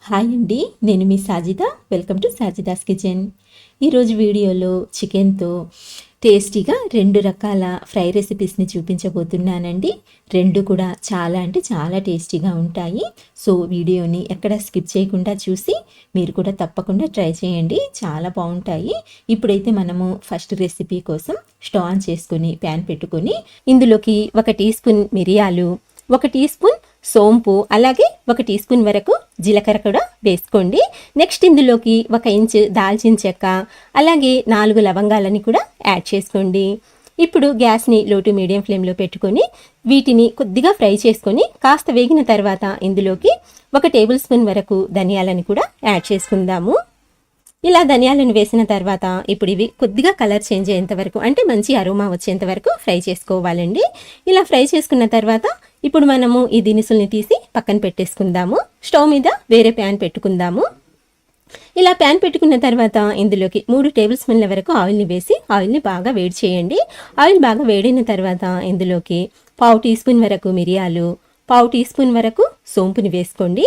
Hi అండి, నేను మీ Sajida. Welcome to Sajida's kitchen. ఈరోజు వీడియోలో చికెన్తో టేస్టీగా 2 రకాల ఫ్రై రెసిపీస్ని చూపించబోతున్నానండి. 2 కూడా చాలా అంటే చాలా టేస్టీగా ఉంటాయి. సో వీడియోని ఎక్కడ స్కిప్ చేయకుండా చూసి మీరు కూడా తప్పకుండా ట్రై చేయండి, చాలా బాగుంటాయి. ఇప్పుడైతే మనము ఫస్ట్ రెసిపీ కోసం స్టవ్ ఆన్ చేసుకొని ప్యాన్ పెట్టుకొని ఇందులోకి 1 టీ స్పూన్ మిరియాలు, 1 టీ స్పూన్ సోంపు, అలాగే 1 టీ స్పూన్ వరకు జీలకర్ర కూడా వేసుకోండి. నెక్స్ట్ ఇందులోకి 1 ఇంచ్ దాల్చిన చెక్క, అలాగే 4 లవంగాలని కూడా యాడ్ చేసుకోండి. ఇప్పుడు గ్యాస్ని లో టు మీడియం ఫ్లేమ్లో పెట్టుకొని వీటిని కొద్దిగా ఫ్రై చేసుకొని కాస్త వేగిన తర్వాత ఇందులోకి 1 టేబుల్ స్పూన్ వరకు ధనియాలని కూడా యాడ్ చేసుకుందాము. ఇలా ధనియాలను వేసిన తర్వాత ఇప్పుడు ఇవి కొద్దిగా కలర్ చేంజ్ అయ్యేంత వరకు, అంటే మంచి అరోమా వచ్చేంత వరకు ఫ్రై చేసుకోవాలండి. ఇలా ఫ్రై చేసుకున్న తర్వాత ఇప్పుడు మనము ఈ దినుసుల్ని తీసి పక్కన పెట్టేసుకుందాము. స్టవ్ మీద వేరే ప్యాన్ పెట్టుకుందాము. ఇలా ప్యాన్ పెట్టుకున్న తర్వాత ఇందులోకి 3 టేబుల్ స్పూన్ల వరకు ఆయిల్ని వేసి ఆయిల్ని బాగా వేడి చేయండి. ఆయిల్ బాగా వేడిన తర్వాత ఇందులోకి 1/2 టీ స్పూన్ వరకు మిరియాలు, 1/2 టీ స్పూన్ వరకు సోంపుని వేసుకోండి.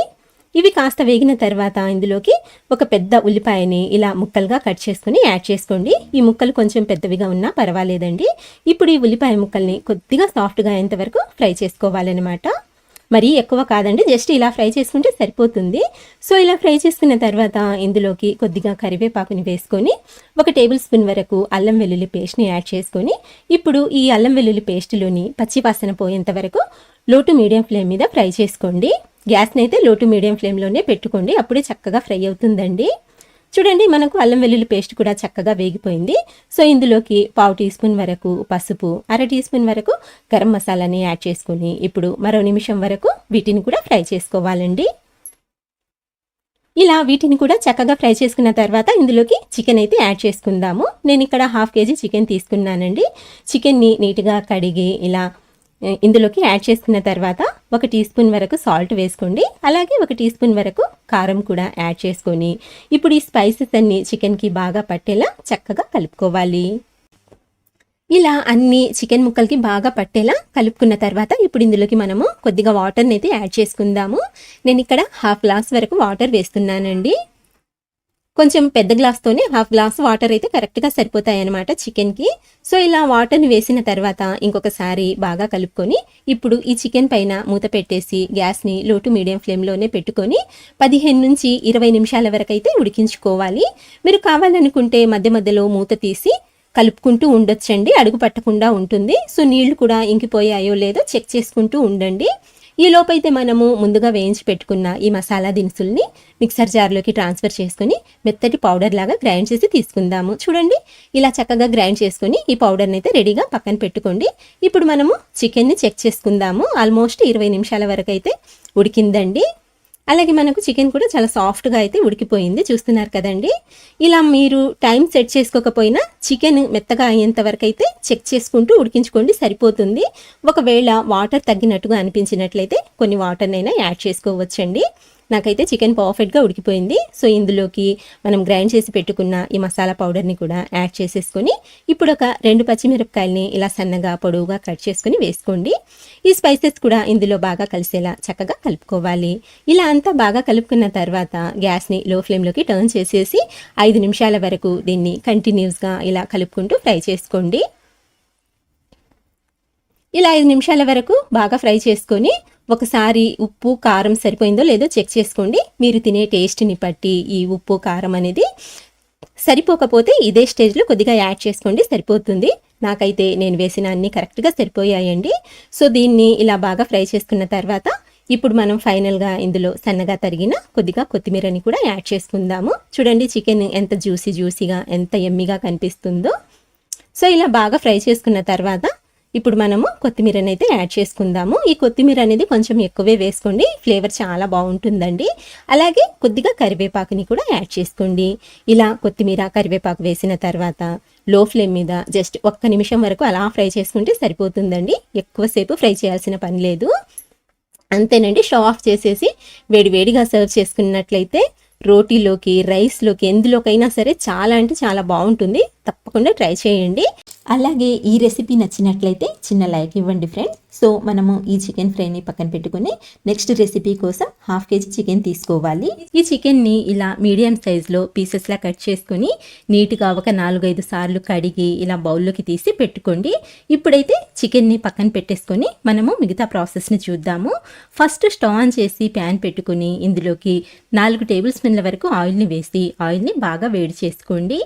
ఇవి కాస్త వేగిన తర్వాత ఇందులోకి 1 పెద్ద ఉల్లిపాయని ఇలా ముక్కలుగా కట్ చేసుకుని యాడ్ చేసుకోండి. ఈ ముక్కలు కొంచెం పెద్దవిగా ఉన్నా పర్వాలేదండి. ఇప్పుడు ఈ ఉల్లిపాయ ముక్కల్ని కొద్దిగా సాఫ్ట్గా అయ్యేంత వరకు ఫ్రై చేసుకోవాలన్నమాట. మరీ ఎక్కువ కాదండి, జస్ట్ ఇలా ఫ్రై చేసుకుంటే సరిపోతుంది. సో ఇలా ఫ్రై చేసుకున్న తర్వాత ఇందులోకి కొద్దిగా కరివేపాకుని వేసుకొని 1 టేబుల్ స్పూన్ వరకు అల్లం వెల్లుల్లి పేస్ట్ని యాడ్ చేసుకొని ఇప్పుడు ఈ అల్లం వెల్లుల్లి పేస్ట్లోని పచ్చి వాసన పోయేంత వరకు లో టు మీడియం ఫ్లేమ్ మీద ఫ్రై చేసుకోండి. గ్యాస్ని అయితే లో టు మీడియం ఫ్లేమ్లోనే పెట్టుకోండి, అప్పుడే చక్కగా ఫ్రై అవుతుందండి. చూడండి, మనకు అల్లం వెల్లుల్లి పేస్ట్ కూడా చక్కగా వేగిపోయింది. సో ఇందులోకి 1/2 టీ స్పూన్ వరకు పసుపు, 1/2 టీ స్పూన్ వరకు గరం మసాలాని యాడ్ చేసుకొని ఇప్పుడు మరో నిమిషం వరకు వీటిని కూడా ఫ్రై చేసుకోవాలండి. ఇలా వీటిని కూడా చక్కగా ఫ్రై చేసుకున్న తర్వాత ఇందులోకి చికెన్ అయితే యాడ్ చేసుకుందాము. నేను ఇక్కడ 1/2 కేజీ చికెన్ తీసుకున్నానండి. చికెన్ని నీట్గా కడిగి ఇలా ఇందులోకి యాడ్ చేసుకున్న తర్వాత 1 టీ స్పూన్ వరకు సాల్ట్ వేసుకోండి. అలాగే 1 టీ స్పూన్ వరకు కారం కూడా యాడ్ చేసుకొని ఇప్పుడు ఈ స్పైసెస్ అన్ని చికెన్కి బాగా పట్టేలా చక్కగా కలుపుకోవాలి. ఇలా అన్ని చికెన్ ముక్కలకి బాగా పట్టేలా కలుపుకున్న తర్వాత ఇప్పుడు ఇందులోకి మనము కొద్దిగా వాటర్ని అయితే యాడ్ చేసుకుందాము. నేను ఇక్కడ 1/2 గ్లాస్ వరకు వాటర్ వేస్తున్నానండి. కొంచెం పెద్ద గ్లాస్తోనే 1/2 గ్లాస్ వాటర్ అయితే కరెక్ట్గా సరిపోతాయి అన్నమాట చికెన్కి. సో ఇలా వాటర్ని వేసిన తర్వాత ఇంకొకసారి బాగా కలుపుకొని ఇప్పుడు ఈ చికెన్ పైన మూత పెట్టేసి గ్యాస్ని లో టు మీడియం ఫ్లేమ్లోనే పెట్టుకొని 15 నుంచి 20 నిమిషాల వరకు అయితే ఉడికించుకోవాలి. మీరు కావాలనుకుంటే మధ్య మధ్యలో మూత తీసి కలుపుకుంటూ ఉండొచ్చండి, అడుగు పట్టకుండా ఉంటుంది. సో నీళ్లు కూడా ఇంకిపోయాయో లేదో చెక్ చేసుకుంటూ ఉండండి. ఈ లోపైతే మనము ముందుగా వేయించి పెట్టుకున్న ఈ మసాలా దినుసుల్ని మిక్సర్ జార్లోకి ట్రాన్స్ఫర్ చేసుకుని మెత్తటి పౌడర్ లాగా గ్రైండ్ చేసి తీసుకుందాము. చూడండి, ఇలా చక్కగా గ్రైండ్ చేసుకుని ఈ పౌడర్ని అయితే రెడీగా పక్కన పెట్టుకోండి. ఇప్పుడు మనము చికెన్ని చెక్ చేసుకుందాము. ఆల్మోస్ట్ 20 నిమిషాల వరకు అయితే ఉడికిందండి. అలాగే మనకు చికెన్ కూడా చాలా సాఫ్ట్గా అయితే ఉడికిపోయింది, చూస్తున్నారు కదండి. ఇలా మీరు టైం సెట్ చేసుకోకపోయినా చికెన్ మెత్తగా అయ్యేంత వరకు అయితే చెక్ చేసుకుంటూ ఉడికించుకోండి, సరిపోతుంది. ఒకవేళ వాటర్ తగ్గినట్టుగా అనిపించినట్లయితే కొన్ని వాటర్నైనా యాడ్ చేసుకోవచ్చండి. నాకైతే చికెన్ పర్ఫెక్ట్గా ఉడికిపోయింది. సో ఇందులోకి మనం గ్రైండ్ చేసి పెట్టుకున్న ఈ మసాలా పౌడర్ని కూడా యాడ్ చేసేసుకొని ఇప్పుడు ఒక 2 పచ్చిమిరపకాయలని ఇలా సన్నగా పొడవుగా కట్ చేసుకుని వేసుకోండి. ఈ స్పైసెస్ కూడా ఇందులో బాగా కలిసేలా చక్కగా కలుపుకోవాలి. ఇలా అంతా బాగా కలుపుకున్న తర్వాత గ్యాస్ని లో ఫ్లేమ్లోకి టర్న్ చేసేసి 5 నిమిషాల వరకు దీన్ని కంటిన్యూస్గా ఇలా కలుపుకుంటూ ఫ్రై చేసుకోండి. ఇలా 5 నిమిషాల వరకు బాగా ఫ్రై చేసుకొని ఒకసారి ఉప్పు కారం సరిపోయిందో లేదో చెక్ చేసుకోండి. మీరు తినే టేస్ట్ని బట్టి ఈ ఉప్పు కారం అనేది సరిపోకపోతే ఇదే స్టేజ్లో కొద్దిగా యాడ్ చేసుకోండి, సరిపోతుంది. నాకైతే నేను వేసిన అన్ని కరెక్ట్గా సరిపోయాయండి. సో దీన్ని ఇలా బాగా ఫ్రై చేసుకున్న తర్వాత ఇప్పుడు మనం ఫైనల్గా ఇందులో సన్నగా తరిగిన కొద్దిగా కొత్తిమీరని కూడా యాడ్ చేసుకుందాము. చూడండి, చికెన్ ఎంత జ్యూసీగా ఎంత ఎమ్మిగా కనిపిస్తుందో. సో ఇలా బాగా ఫ్రై చేసుకున్న తర్వాత ఇప్పుడు మనము కొత్తిమీరని అయితే యాడ్ చేసుకుందాము. ఈ కొత్తిమీర అనేది కొంచెం ఎక్కువే వేసుకోండి, ఫ్లేవర్ చాలా బాగుంటుందండి. అలాగే కొద్దిగా కరివేపాకుని కూడా యాడ్ చేసుకోండి. ఇలా కొత్తిమీర కరివేపాకు వేసిన తర్వాత లో ఫ్లేమ్ మీద జస్ట్ 1 నిమిషం వరకు అలా ఫ్రై చేసుకుంటే సరిపోతుందండి. ఎక్కువసేపు ఫ్రై చేయాల్సిన పని లేదు. అంతేనండి, స్టవ్ ఆఫ్ చేసేసి వేడివేడిగా సర్వ్ చేసుకున్నట్లయితే రోటీలోకి, రైస్లోకి, ఎందులోకైనా సరే చాలా అంటే చాలా బాగుంటుంది. తప్పకుండా ట్రై చేయండి. అలాగే ఈ రెసిపీ నచ్చినట్లయితే చిన్న లైక్ ఇవ్వండి ఫ్రెండ్స్. సో మనము ఈ చికెన్ ఫ్రైని పక్కన పెట్టుకుని నెక్స్ట్ రెసిపీ కోసం 1/2 kg చికెన్ తీసుకోవాలి. ఈ చికెన్ని ఇలా మీడియం సైజులో పీసెస్లా కట్ చేసుకుని నీట్గా ఒక 4-5 సార్లు కడిగి ఇలా బౌల్లోకి తీసి పెట్టుకోండి. ఇప్పుడైతే చికెన్ని పక్కన పెట్టేసుకొని మనము మిగతా ప్రాసెస్ని చూద్దాము. ఫస్ట్ స్టవ్ ఆన్ చేసి ప్యాన్ పెట్టుకుని ఇందులోకి 4 టేబుల్ స్పూన్ల వరకు ఆయిల్ని వేసి ఆయిల్ని బాగా వేడి చేసుకోండి.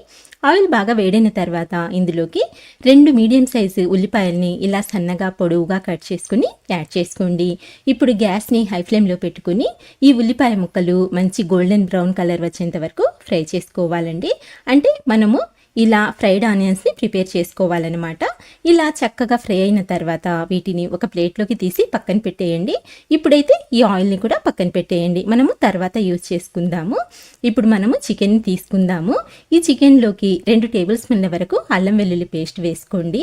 ఆయిల్ బాగా వేడిన తర్వాత ఇందులోకి 2 మీడియం సైజు ఉల్లిపాయల్ని ఇలా సన్నగా పొడవుగా కట్ చేసుకుని యాడ్ చేసుకోండి. ఇప్పుడు గ్యాస్ని హై ఫ్లేమ్లో పెట్టుకుని ఈ ఉల్లిపాయ ముక్కలు మంచి గోల్డెన్ బ్రౌన్ కలర్ వచ్చేంత వరకు ఫ్రై చేసుకోవాలండి. అంటే మనము ఇలా ఫ్రైడ్ ఆనియన్స్ని ప్రిపేర్ చేసుకోవాలన్నమాట. ఇలా చక్కగా ఫ్రై అయిన తర్వాత వీటిని ఒక ప్లేట్లోకి తీసి పక్కన పెట్టేయండి. ఇప్పుడైతే ఈ ఆయిల్ని కూడా పక్కన పెట్టేయండి, మనము తర్వాత యూజ్ చేసుకుందాము. ఇప్పుడు మనము చికెన్ని తీసుకుందాము. ఈ చికెన్లోకి 2 టేబుల్ స్పూన్ల వరకు అల్లం వెల్లుల్లి పేస్ట్ వేసుకోండి.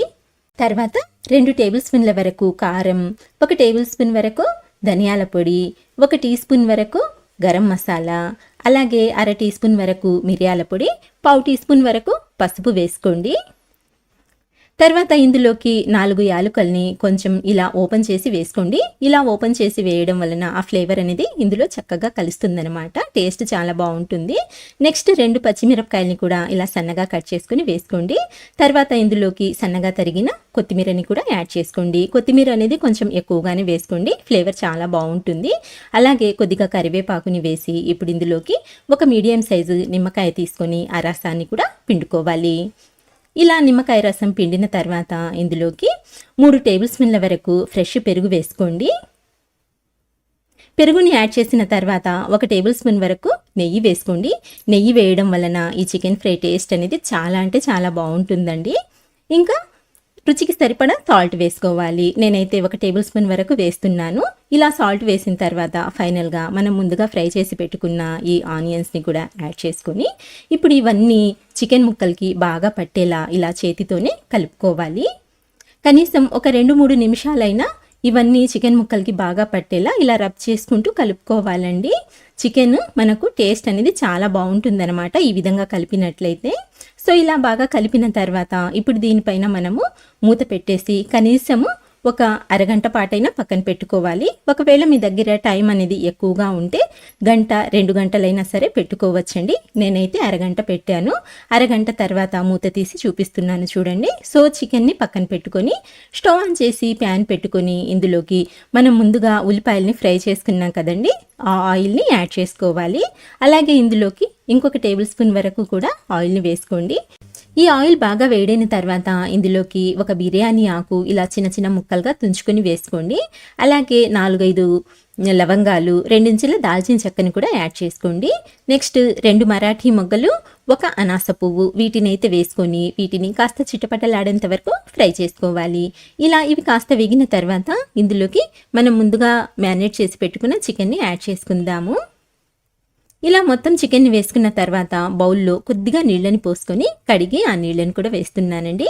తర్వాత 2 టేబుల్ స్పూన్ల వరకు కారం, 1 టేబుల్ స్పూన్ వరకు ధనియాల పొడి, 1 టీ స్పూన్ వరకు గరం మసాలా, అలాగే 1/2 టీ స్పూన్ వరకు మిరియాల పొడి, 1/4 టీ స్పూన్ వరకు పసుపు వేసుకోండి. తర్వాత ఇందులోకి 4 యాలకుల్ని కొంచెం ఇలా ఓపెన్ చేసి వేసుకోండి. ఇలా ఓపెన్ చేసి వేయడం వలన ఆ ఫ్లేవర్ అనేది ఇందులో చక్కగా కలుస్తుందనమాట. టేస్ట్ చాలా బాగుంటుంది. నెక్స్ట్ 2 పచ్చిమిరపకాయలని కూడా ఇలా సన్నగా కట్ చేసుకుని వేసుకోండి. తర్వాత ఇందులోకి సన్నగా తరిగిన కొత్తిమీరని కూడా యాడ్ చేసుకోండి. కొత్తిమీర అనేది కొంచెం ఎక్కువగానే వేసుకోండి, ఫ్లేవర్ చాలా బాగుంటుంది. అలాగే కొద్దిగా కరివేపాకుని వేసి ఇప్పుడు ఇందులోకి 1 మీడియం సైజు నిమ్మకాయ తీసుకొని ఆ రసాన్ని కూడా పిండుకోవాలి. ఇలా నిమ్మకాయ రసం పిండిన తర్వాత ఇందులోకి 3 టేబుల్ స్పూన్ల వరకు ఫ్రెష్ పెరుగు వేసుకోండి. పెరుగుని యాడ్ చేసిన తర్వాత 1 టేబుల్ స్పూన్ వరకు నెయ్యి వేసుకోండి. నెయ్యి వేయడం వలన ఈ చికెన్ ఫ్రై టేస్ట్ అనేది చాలా అంటే చాలా బాగుంటుందండి. ఇంకా రుచికి సరిపడా సాల్ట్ వేసుకోవాలి. నేనైతే 1 టేబుల్ స్పూన్ వరకు వేస్తున్నాను. ఇలా సాల్ట్ వేసిన తర్వాత ఫైనల్గా మనం ముందుగా ఫ్రై చేసి పెట్టుకున్న ఈ ఆనియన్స్ని కూడా యాడ్ చేసుకొని ఇప్పుడు ఇవన్నీ చికెన్ ముక్కలకి బాగా పట్టేలా ఇలా చేతితోనే కలుపుకోవాలి. కనీసం ఒక 2-3 నిమిషాలైనా ఇవన్నీ చికెన్ ముక్కలకి బాగా పట్టేలా ఇలా రబ్ చేసుకుంటూ కలుపుకోవాలండి. చికెన్ మనకు టేస్ట్ అనేది చాలా బాగుంటుందన్నమాట ఈ విధంగా కలిపినట్లయితే. సో ఇలా బాగా కలిపిన తర్వాత ఇప్పుడు దీనిపైన మనము మూత పెట్టేసి కనీసము ఒక అరగంట పాటైనా పక్కన పెట్టుకోవాలి. ఒకవేళ మీ దగ్గర టైం అనేది ఎక్కువగా ఉంటే 1-2 గంటలైనా సరే పెట్టుకోవచ్చండి. నేనైతే అరగంట పెట్టాను. అరగంట తర్వాత మూత తీసి చూపిస్తున్నాను చూడండి. సో చికెన్ని పక్కన పెట్టుకొని స్టవ్ ఆన్ చేసి ప్యాన్ పెట్టుకొని ఇందులోకి మనం ముందుగా ఉల్లిపాయల్ని ఫ్రై చేసుకున్నాం కదండి, ఆ ఆయిల్ని యాడ్ చేసుకోవాలి. అలాగే ఇందులోకి ఇంకొక టేబుల్ స్పూన్ వరకు కూడా ఆయిల్ని వేసుకోండి. ఈ ఆయిల్ బాగా వేడైన తర్వాత ఇందులోకి 1 బిర్యానీ ఆకు ఇలా చిన్న చిన్న ముక్కలుగా తుంచుకొని వేసుకోండి. అలాగే 4-5 లవంగాలు, 2 ఇంచుల దాల్చిన చెక్కని కూడా యాడ్ చేసుకోండి. నెక్స్ట్ 2 మరాఠీ మొగ్గలు, 1 అనాస పువ్వు వీటినైతే వేసుకొని వీటిని కాస్త చిటపటలాడేంత వరకు ఫ్రై చేసుకోవాలి. ఇలా ఇవి కాస్త వేగిన తర్వాత ఇందులోకి మనం ముందుగా మ్యారినేట్ చేసి పెట్టుకున్న చికెన్ని యాడ్ చేసుకుందాము. ఇలా మొత్తం చికెన్ని వేసుకున్న తర్వాత బౌల్లో కొద్దిగా నీళ్ళని పోసుకొని కడిగి ఆ నీళ్ళని కూడా వేస్తున్నానండి.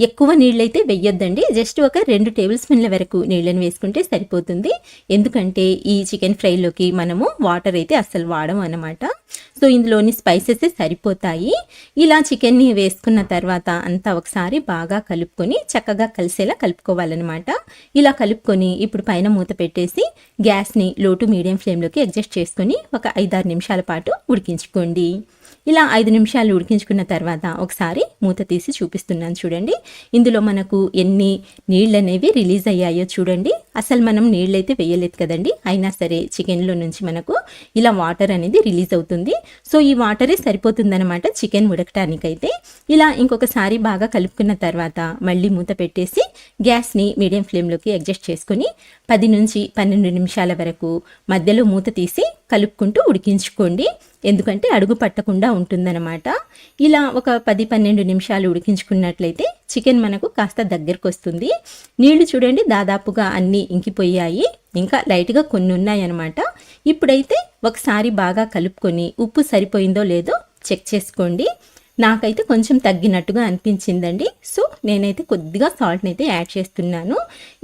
ఎక్కువ నీళ్ళైతే వేయొద్దండి, జస్ట్ ఒక 2 టేబుల్ స్పూన్ల వరకు నీళ్ళని వేసుకుంటే సరిపోతుంది. ఎందుకంటే ఈ చికెన్ ఫ్రైలోకి మనము వాటర్ అయితే అస్సలు వాడము అన్నమాట. సో ఇందులోని స్పైసెస్ సరిపోతాయి. ఇలా చికెన్ని వేసుకున్న తర్వాత అంతా ఒకసారి బాగా కలుపుకొని చక్కగా కలిసేలా కలుపుకోవాలన్నమాట. ఇలా కలుపుకొని ఇప్పుడు పైన మూత పెట్టేసి గ్యాస్ని లో టు మీడియం ఫ్లేమ్లోకి అడ్జస్ట్ చేసుకొని ఒక 5-6 నిమిషాల పాటు ఉడికించుకోండి. ఇలా 5 నిమిషాలు ఉడికించుకున్న తర్వాత ఒకసారి మూత తీసి చూపిస్తున్నాను చూడండి. ఇందులో మనకు ఎన్ని నీళ్ళు అనేవి రిలీజ్ అయ్యాయో చూడండి. అసలు మనం నీళ్ళైతే వేయలేదు కదండి, అయినా సరే చికెన్లో నుంచి మనకు ఇలా వాటర్ అనేది రిలీజ్ అవుతుంది. సో ఈ వాటరే సరిపోతుందన్నమాట చికెన్ ఉడకటానికైతే. ఇలా ఇంకొకసారి బాగా కలుపుకున్న తర్వాత మళ్ళీ మూత పెట్టేసి గ్యాస్ని మీడియం ఫ్లేమ్లోకి అడ్జస్ట్ చేసుకొని 10-12 నిమిషాల వరకు మధ్యలో మూత తీసి కలుపుకుంటూ ఉడికించుకోండి. ఎందుకంటే అడుగు పట్టకుండా ఉంటుందన్నమాట. ఇలా ఒక 10-12 నిమిషాలు ఉడికించుకున్నట్లయితే చికెన్ మనకు కాస్త దగ్గరకు వస్తుంది. నీళ్లు చూడండి దాదాపుగా అన్నీ ఇంకిపోయాయి, ఇంకా లైట్గా కొన్ని ఉన్నాయన్నమాట. ఇప్పుడైతే ఒకసారి బాగా కలుపుకొని ఉప్పు సరిపోయిందో లేదో చెక్ చేసుకోండి. నాకైతే కొంచెం తగ్గినట్టుగా అనిపించిందండి. సో నేనైతే కొద్దిగా సాల్ట్ని అయితే యాడ్ చేస్తున్నాను.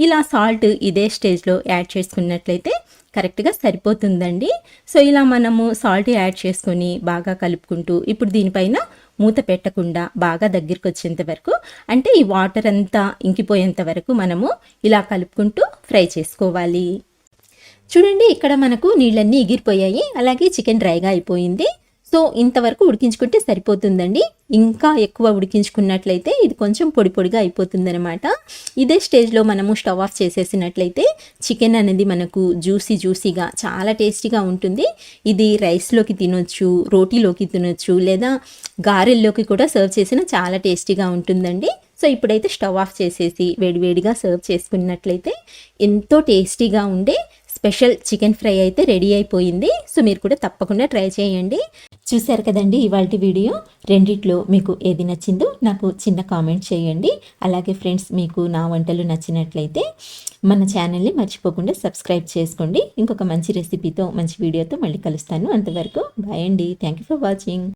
ఇలా సాల్ట్ ఇదే స్టేజ్లో యాడ్ చేసుకున్నట్లయితే కరెక్ట్గా సరిపోతుందండి. సో ఇలా మనము సాల్ట్ యాడ్ చేసుకొని బాగా కలుపుకుంటూ ఇప్పుడు దీనిపైన మూత పెట్టకుండా బాగా దగ్గరికి వచ్చేంత వరకు, అంటే ఈ వాటర్ అంతా ఇంకిపోయేంత వరకు మనము ఇలా కలుపుకుంటూ ఫ్రై చేసుకోవాలి. చూడండి, ఇక్కడ మనకు నీళ్ళన్నీ ఎగిరిపోయాయి, అలాగే చికెన్ డ్రైగా అయిపోయింది. సో ఇంతవరకు ఉడికించుకుంటే సరిపోతుందండి. ఇంకా ఎక్కువ ఉడికించుకున్నట్లయితే ఇది కొంచెం పొడి పొడిగా అయిపోతుందనమాట. ఇదే స్టేజ్లో మనము స్టవ్ ఆఫ్ చేసేసినట్లయితే చికెన్ అనేది మనకు జ్యూసీగా చాలా టేస్టీగా ఉంటుంది. ఇది రైస్లోకి తినొచ్చు, రోటీలోకి తినొచ్చు, లేదా గారెల్లోకి కూడా సర్వ్ చేసిన చాలా టేస్టీగా ఉంటుందండి. సో ఇప్పుడైతే స్టవ్ ఆఫ్ చేసేసి వేడివేడిగా సర్వ్ చేసుకున్నట్లయితే ఎంతో టేస్టీగా ఉండే స్పెషల్ చికెన్ ఫ్రై అయితే రెడీ అయిపోయింది. సో మీరు కూడా తప్పకుండా ట్రై చేయండి. చూశారు కదండి ఇవాల్టి వీడియో. రెండిట్లో మీకు ఏది నచ్చిందో నాకు చిన్న కామెంట్ చేయండి. అలాగే ఫ్రెండ్స్, మీకు నా వంటలు నచ్చినట్లయితే మన ఛానల్ని మర్చిపోకుండా సబ్స్క్రైబ్ చేసుకోండి. ఇంకొక మంచి రెసిపీతో మంచి వీడియోతో మళ్ళీ కలుస్తాను. అంతవరకు బాయ్ అండి. Thank you for watching.